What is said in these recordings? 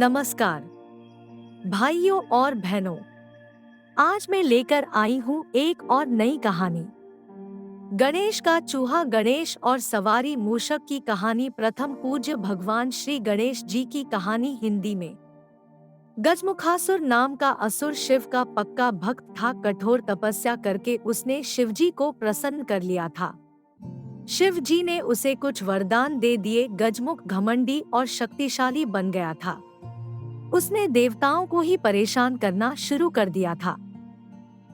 नमस्कार भाइयों और बहनों, आज मैं लेकर आई हूँ एक और नई कहानी। गणेश का चूहा गणेश और सवारी मूषक की कहानी। प्रथम पूज्य भगवान श्री गणेश जी की कहानी हिंदी में। गजमुखासुर नाम का असुर शिव का पक्का भक्त था। कठोर तपस्या करके उसने शिवजी को प्रसन्न कर लिया था। शिव जी ने उसे कुछ वरदान दे दिए। गजमुख घमंडी और शक्तिशाली बन गया था। उसने देवताओं को ही परेशान करना शुरू कर दिया था।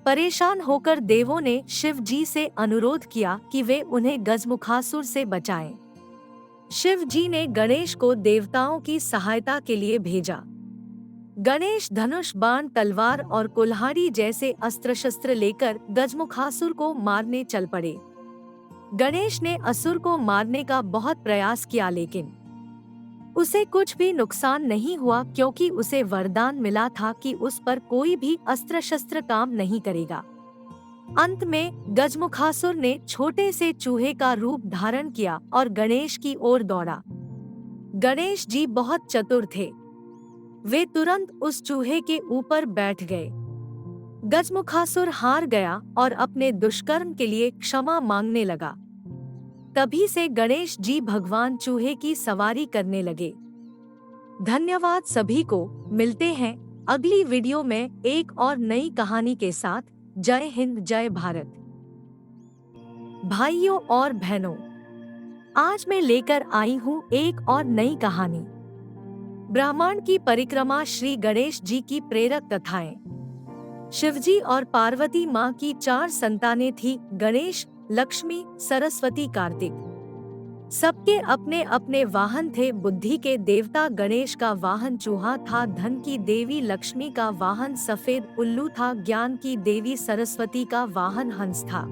परेशान होकर देवों ने शिव जी से अनुरोध किया कि वे उन्हें गजमुखासुर से बचाएं। शिव जी ने गणेश को देवताओं की सहायता के लिए भेजा। गणेश धनुष, बाण, तलवार और कुल्हाड़ी जैसे अस्त्र शस्त्र लेकर गजमुखासुर को मारने चल पड़े। गणेश ने असुर को मारने का बहुत प्रयास किया, लेकिन उसे कुछ भी नुकसान नहीं हुआ, क्योंकि उसे वरदान मिला था कि उस पर कोई भी अस्त्र शस्त्र काम नहीं करेगा। अंत में गजमुखासुर ने छोटे से चूहे का रूप धारण किया और गणेश की ओर दौड़ा। गणेश जी बहुत चतुर थे। वे तुरंत उस चूहे के ऊपर बैठ गए। गजमुखासुर हार गया और अपने दुष्कर्म के लिए क्षमा मांगने लगा। तभी से गणेश जी भगवान चूहे की सवारी करने लगे। धन्यवाद सभी को। मिलते हैं अगली वीडियो में एक और नई कहानी के साथ। जय हिंद, जय भारत। भाइयों और बहनों, आज मैं लेकर आई हूँ एक और नई कहानी। ब्रह्मांड की परिक्रमा, श्री गणेश जी की प्रेरक कथाएं। शिवजी और पार्वती माँ की 4 संतानें थी: गणेश, लक्ष्मी, सरस्वती, कार्तिक। सबके अपने अपने वाहन थे। बुद्धि के देवता गणेश का वाहन चूहा था। धन की देवी लक्ष्मी का वाहन सफेद उल्लू था। ज्ञान की देवी सरस्वती का वाहन हंस था।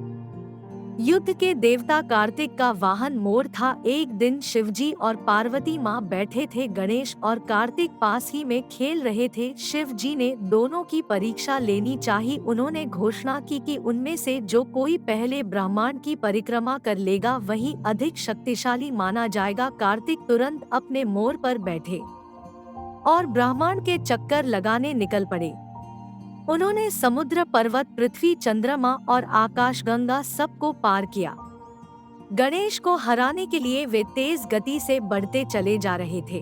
युद्ध के देवता कार्तिक का वाहन मोर था। एक दिन शिवजी और पार्वती माँ बैठे थे। गणेश और कार्तिक पास ही में खेल रहे थे। शिवजी ने दोनों की परीक्षा लेनी चाहिए। उन्होंने घोषणा की कि उनमें से जो कोई पहले ब्रह्मांड की परिक्रमा कर लेगा वही अधिक शक्तिशाली माना जाएगा। कार्तिक तुरंत अपने मोर पर बैठे और ब्रह्मांड के चक्कर लगाने निकल पड़े। उन्होंने समुद्र, पर्वत, पृथ्वी, चंद्रमा और आकाशगंगा सबको पार किया। गणेश को हराने के लिए वे तेज गति से बढ़ते चले जा रहे थे।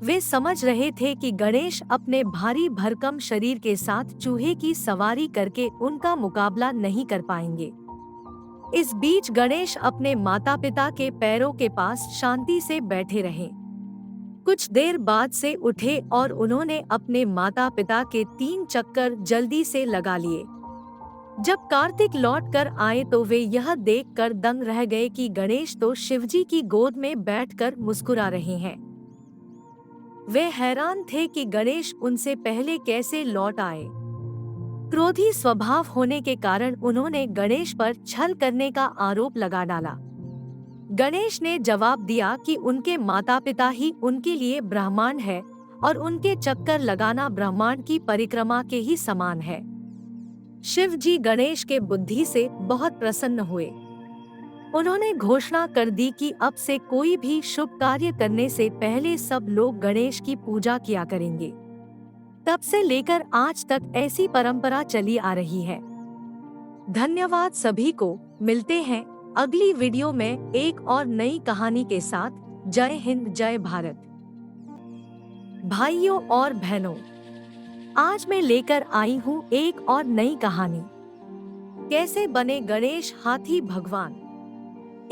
वे समझ रहे थे कि गणेश अपने भारी भरकम शरीर के साथ चूहे की सवारी करके उनका मुकाबला नहीं कर पाएंगे। इस बीच गणेश अपने माता पिता के पैरों के पास शांति से बैठे रहे। कुछ देर बाद से उठे और उन्होंने अपने माता पिता के 3 चक्कर जल्दी से लगा लिए। जब कार्तिक लौट कर आए तो वे यह देखकर दंग रह गए कि गणेश तो शिवजी की गोद में बैठकर मुस्कुरा रहे हैं। वे हैरान थे कि गणेश उनसे पहले कैसे लौट आए। क्रोधी स्वभाव होने के कारण उन्होंने गणेश पर छल करने का आरोप लगा डाला। गणेश ने जवाब दिया कि उनके माता पिता ही उनके लिए ब्रह्मांड है और उनके चक्कर लगाना ब्रह्मांड की परिक्रमा के ही समान है। शिव जी गणेश के बुद्धि से बहुत प्रसन्न हुए। उन्होंने घोषणा कर दी कि अब से कोई भी शुभ कार्य करने से पहले सब लोग गणेश की पूजा किया करेंगे। तब से लेकर आज तक ऐसी परंपरा चली आ रही है। धन्यवाद सभी को। मिलते हैं अगली वीडियो में एक और नई कहानी के साथ। जय हिंद, जय भारत। भाइयों और बहनों, आज मैं लेकर आई हूँ एक और नई कहानी। कैसे बने गणेश हाथी भगवान।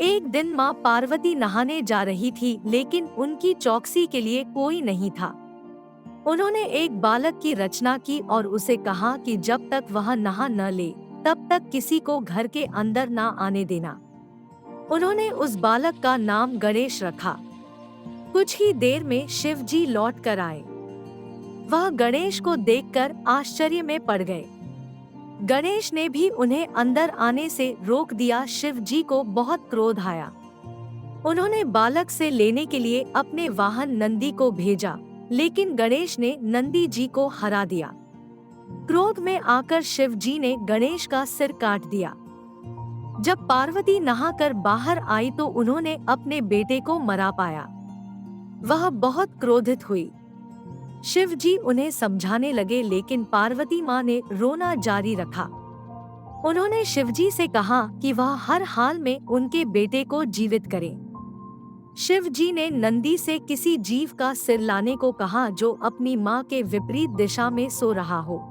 एक दिन माँ पार्वती नहाने जा रही थी, लेकिन उनकी चौकसी के लिए कोई नहीं था। उन्होंने एक बालक की रचना की और उसे कहा कि जब तक वह नहा न ले तब तक किसी को घर के अंदर न आने देना। उन्होंने उस बालक का नाम गणेश रखा। कुछ ही देर में शिव जी लौट कर आए। वह गणेश को देखकर आश्चर्य में पड़ गए। गणेश ने भी उन्हें अंदर आने से रोक दिया। शिव जी को बहुत क्रोध आया। उन्होंने बालक से लेने के लिए अपने वाहन नंदी को भेजा, लेकिन गणेश ने नंदी जी को हरा दिया। क्रोध में आकर शिव जी ने गणेश का सिर काट दिया। जब पार्वती नहाकर बाहर आई तो उन्होंने अपने बेटे को मरा पाया। वह बहुत क्रोधित हुई। शिव जी उन्हें समझाने लगे, लेकिन पार्वती माँ ने रोना जारी रखा। उन्होंने शिव जी से कहा कि वह हर हाल में उनके बेटे को जीवित करें। शिव जी ने नंदी से किसी जीव का सिर लाने को कहा जो अपनी माँ के विपरीत दिशा में सो रहा हो।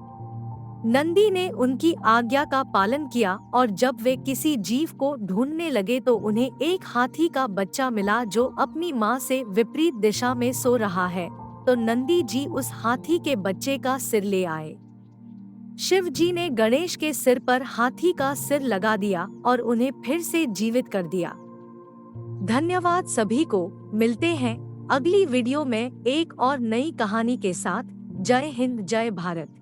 नंदी ने उनकी आज्ञा का पालन किया और जब वे किसी जीव को ढूंढने लगे तो उन्हें एक हाथी का बच्चा मिला जो अपनी माँ से विपरीत दिशा में सो रहा है। तो नंदी जी उस हाथी के बच्चे का सिर ले आए। शिव जी ने गणेश के सिर पर हाथी का सिर लगा दिया और उन्हें फिर से जीवित कर दिया। धन्यवाद सभी को। मिलते हैं अगली वीडियो में एक और नई कहानी के साथ। जय हिंद, जय भारत।